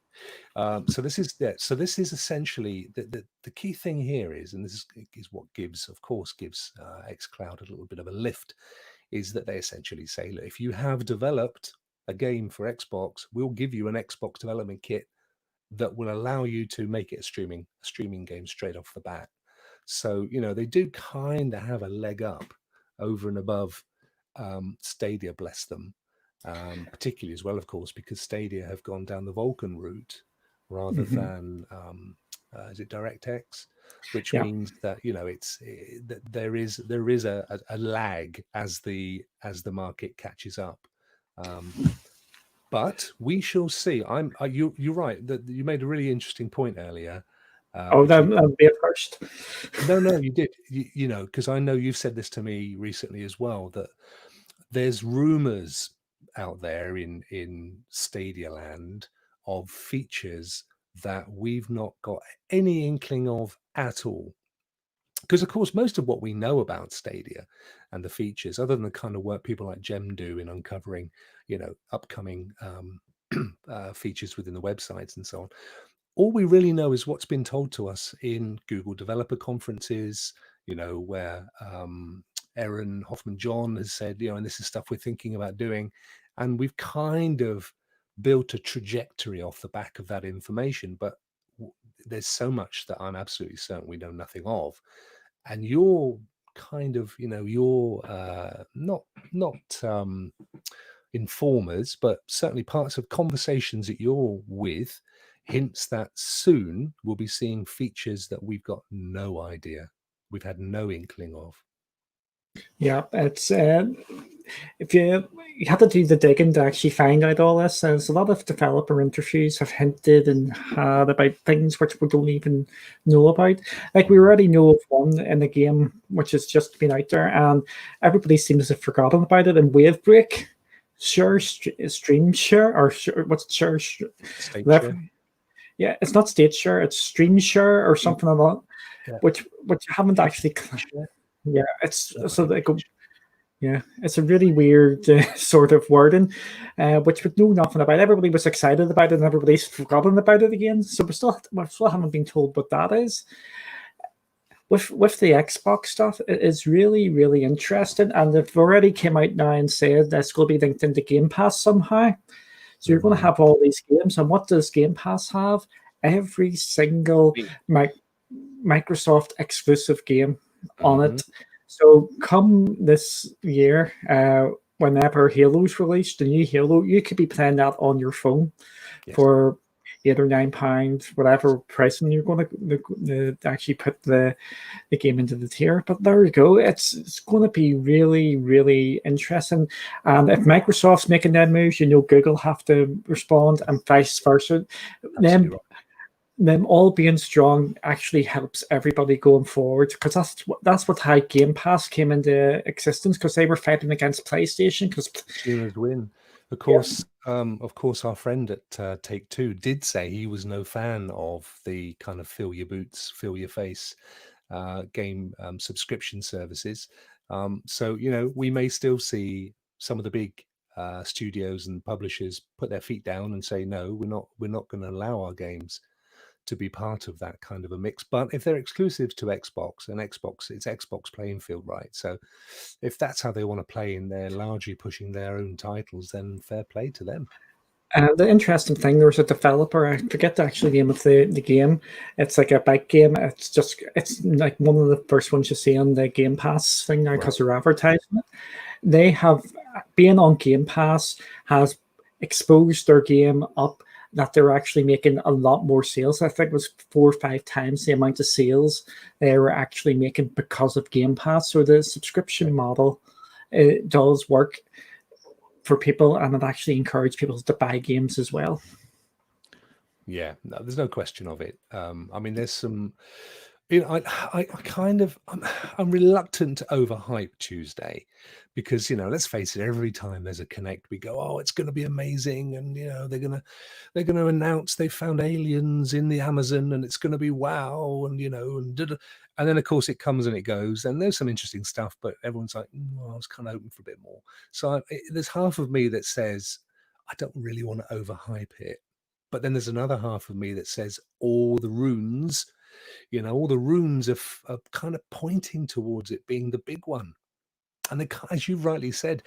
So this is essentially the key thing here is, and this is what gives xCloud a little bit of a lift, is that they essentially say, look, if you have developed a game for Xbox, we'll give you an Xbox development kit that will allow you to make it a streaming game straight off the bat. So they do kind of have a leg up over and above Stadia, bless them, particularly as well, of course, because Stadia have gone down the Vulkan route rather than is it DirectX, which means that that there is a lag as the market catches up. But we shall see. You're right that you made a really interesting point earlier. That'll be a first. No, you did. Because I know you've said this to me recently as well, that there's rumors out there in Stadia land of features that we've not got any inkling of at all. Because, of course, most of what we know about Stadia and the features, other than the kind of work people like Gem do in uncovering, upcoming features within the websites and so on, all we really know is what's been told to us in Google developer conferences, where Aaron Hoffman-John has said, and this is stuff we're thinking about doing. And we've kind of built a trajectory off the back of that information. But there's so much that I'm absolutely certain we know nothing of. And you're kind of, you're not informers, but certainly parts of conversations that you're with hints that soon we'll be seeing features that we've got no idea, we've had no inkling of. Yeah, it's if you have to do the digging to actually find out all this. There's a lot of developer interviews have hinted and had about things which we don't even know about. Like we already know of one in the game which has just been out there, and everybody seems to have forgotten about it. And Wavebreak, Stream Share, or what's Share? Yeah, it's not State Share, it's Stream Share or something like that. Yeah. Which I haven't actually. Yeah, it's so they go. Yeah, it's a really weird sort of wording, which we know nothing about. Everybody was excited about it, and everybody's forgotten about it again. So we still haven't been told what that is. With the Xbox stuff, it is really, really interesting, and they've already came out now and said that's going to be linked into Game Pass somehow. So you're going to have all these games, and what does Game Pass have? Every single Microsoft exclusive game on it. So come this year, whenever Halo's released, the new Halo, you could be playing that on your phone for £8 or £9, whatever pricing you're going to actually put the game into the tier. But there you go. It's going to be really, really interesting. And if Microsoft's making that moves, Google have to respond, and vice versa. Them all being strong actually helps everybody going forward, because that's what how Game Pass came into existence, because they were fighting against PlayStation. Because consumers win. Of course, our friend at Take-Two did say he was no fan of the kind of fill your boots, fill your face game subscription services. So we may still see some of the big studios and publishers put their feet down and say, no, we're not going to allow our games to be part of that kind of a mix. But if they're exclusive to Xbox, and it's Xbox playing field, right? So if that's how they want to play and they're largely pushing their own titles, then fair play to them. The interesting thing, there was a developer, I forget the actual name of the game. It's like a bike game. It's like one of the first ones you see on the Game Pass thing now because they're advertising it. They have, being on Game Pass has exposed their game up that they're actually making a lot more sales. I think it was 4 or 5 times the amount of sales they were actually making because of Game Pass. So the subscription model, it does work for people, and it actually encourages people to buy games as well. Yeah, no, there's no question of it. I mean, there's some, I'm reluctant to overhype Tuesday because, let's face it, every time there's a Connect, we go, oh, it's going to be amazing. And, they're going to announce they found aliens in the Amazon and it's going to be wow. And, and then of course it comes and it goes and there's some interesting stuff, but everyone's like, I was kind of hoping for a bit more. So there's half of me that says, I don't really want to overhype it. But then there's another half of me that says all the runes are kind of pointing towards it being the big one. And as you rightly said,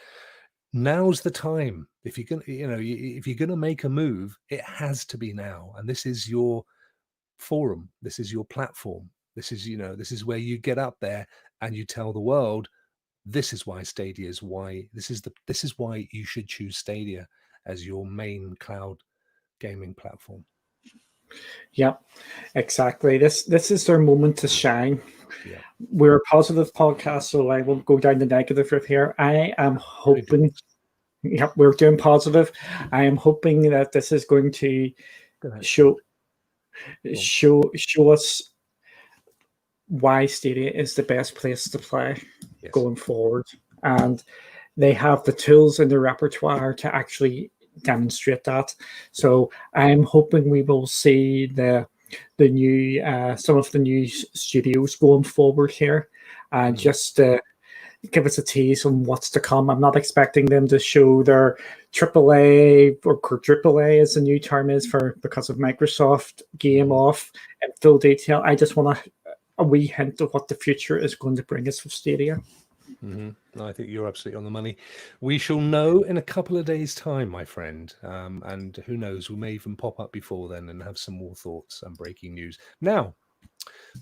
now's the time. If you're going to make a move, it has to be now. And this is your forum. This is your platform. This is where you get up there and you tell the world, this is why Stadia is why this is why you should choose Stadia as your main cloud gaming platform. Yeah, exactly. This is their moment to shine. Yeah. We're a positive podcast, so I won't go down the negative route here. I am hoping, we're doing positive. I am hoping that this is going to show us why Stadia is the best place to play going forward, and they have the tools in their repertoire to actually demonstrate that. So I'm hoping we will see the new some of the new studios going forward here, and just give us a tease on what's to come. I'm not expecting them to show their AAA or quadruple A, as the new term is because of Microsoft game off in full detail. I just want a wee hint of what the future is going to bring us with Stadia. I think you're absolutely on the money. We shall know in a couple of days' time, my friend. And who knows, we may even pop up before then and have some more thoughts and breaking news. Now,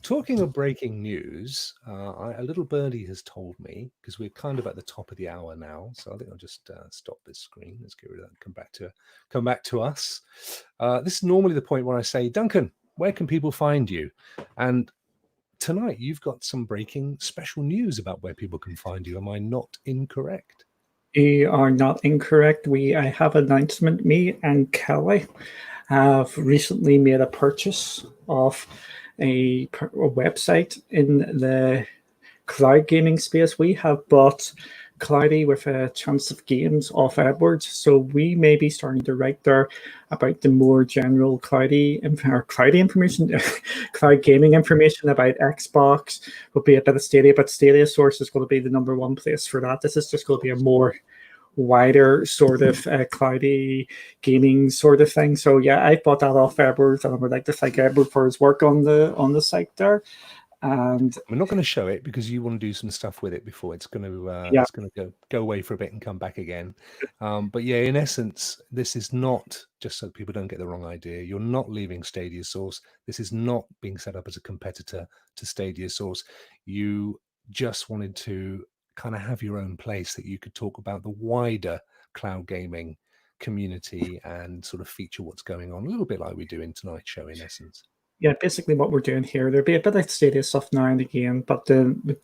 talking of breaking news, a little birdie has told me, because we're kind of at the top of the hour now, so I think I'll just stop this screen. Let's get rid of that and come back to us. This is normally the point where I say, Duncan, where can people find you? And tonight you've got some breaking special news about where people can find you. Am I not incorrect? You are not incorrect. I have an announcement. Me and Kelly have recently made a purchase of a website in the cloud gaming space. We have bought Cloudy with a chance of games off Edwards, so we may be starting to write there about the more general cloudy information, cloud gaming information about Xbox. Will be a bit of Stadia, but Stadia Source is going to be the number one place for that. This is just going to be a more wider sort of cloudy gaming sort of thing. So yeah, I bought that off Edwards, and I would like to thank Edward for his work on the site there. And we're not going to show it because you want to do some stuff with it before it's going to go away for a bit and come back again. But yeah, in essence, this is not, just so people don't get the wrong idea, you're not leaving Stadia Source. This is not being set up as a competitor to Stadia Source. You just wanted to kind of have your own place that you could talk about the wider cloud gaming community and sort of feature what's going on, a little bit like we do in tonight's show, in essence. Yeah, basically what we're doing here, there'll be a bit of Stadia stuff now and again, but the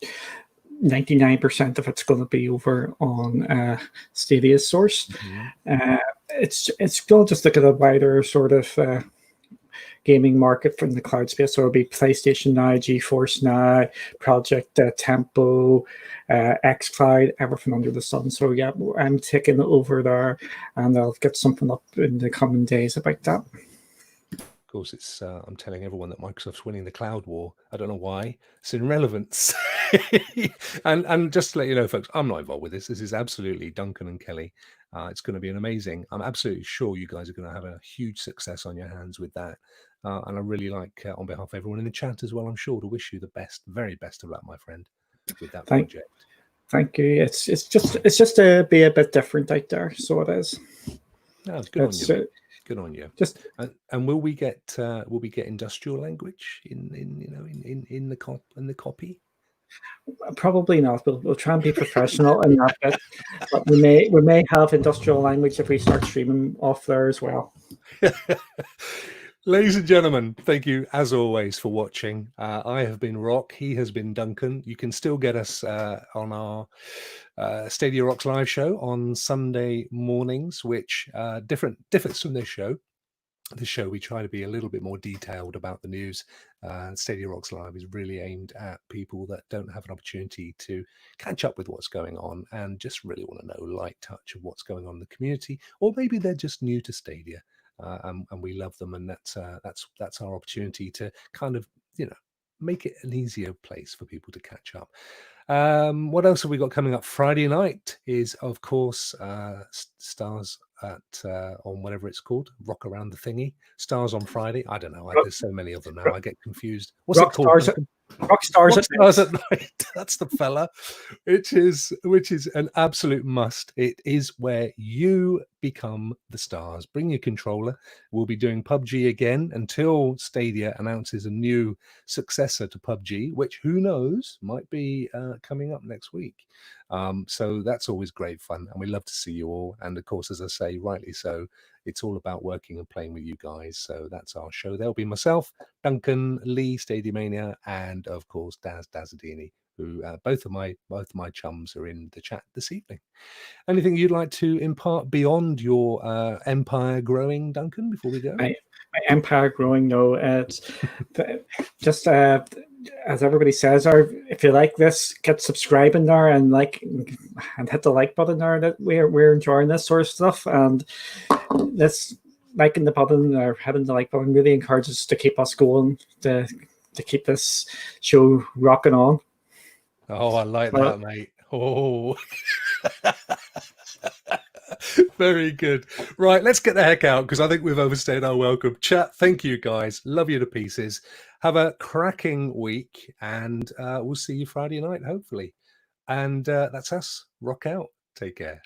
99% of it's going to be over on Stadia Source. It's going to just look at a wider sort of gaming market from the cloud space. So it'll be PlayStation Now, GeForce Now, Project Tempo, xCloud, everything under the sun. So yeah, I'm taking it over there, and I'll get something up in the coming days about that. Of course, it's I'm telling everyone that Microsoft's winning the cloud war. I don't know why. It's irrelevance. and just to let you know, folks, I'm not involved with this. This is absolutely Duncan and Kelly. It's going to be an amazing. I'm absolutely sure you guys are going to have a huge success on your hands with that. And I really like, on behalf of everyone in the chat as well, I'm sure, to wish you the best, very best of luck, my friend, with that project. Thank you. It's just to be a bit different out there. So it is. No, good on you. Good on you. Just and will we get industrial language in the copy? Probably not. We'll try and be professional in that bit, but we may have industrial language if we start streaming off there as well. Ladies and gentlemen, thank you as always for watching. I have been Rokk. He has been Duncan. You can still get us on our Stadia Rocks live show on Sunday mornings, which differs from this show. This show, we try to be a little bit more detailed about the news. Stadia Rocks Live is really aimed at people that don't have an opportunity to catch up with what's going on and just really want to know light touch of what's going on in the community, or maybe they're just new to Stadia, and we love them, and that's our opportunity to kind of make it an easier place for people to catch up. What else have we got coming up? Friday night is, of course, Stars on whatever it's called, Rock Around the Thingy. Stars on Friday. I don't know. There's so many of them now. I get confused. What's it called? Rock Stars at Night. That's the fella. Which is an absolute must. It is where you become the stars. Bring your controller. We'll be doing PUBG again until Stadia announces a new successor to PUBG, which who knows might be coming up next week. So that's always great fun, and we love to see you all. And of course, as I say, rightly so, it's all about working and playing with you guys. So that's our show. There'll be myself, Duncan, Lee, Stadia Mania, and of course Daz Dazadini, who both of my chums are in the chat this evening. Anything you'd like to impart beyond your empire growing, Duncan, before we go? My empire growing, no. It's just as everybody says, if you like this, get subscribing there and hit the like button there. That we're enjoying this sort of stuff, and this liking the button or hitting the like button really encourages us to keep us going, to keep this show rocking on. Oh, I like that, mate. Oh. Very good. Right, let's get the heck out, because I think we've overstayed our welcome. Chat, thank you guys. Love you to pieces. Have a cracking week, and we'll see you Friday night, hopefully. And that's us. Rock out. Take care.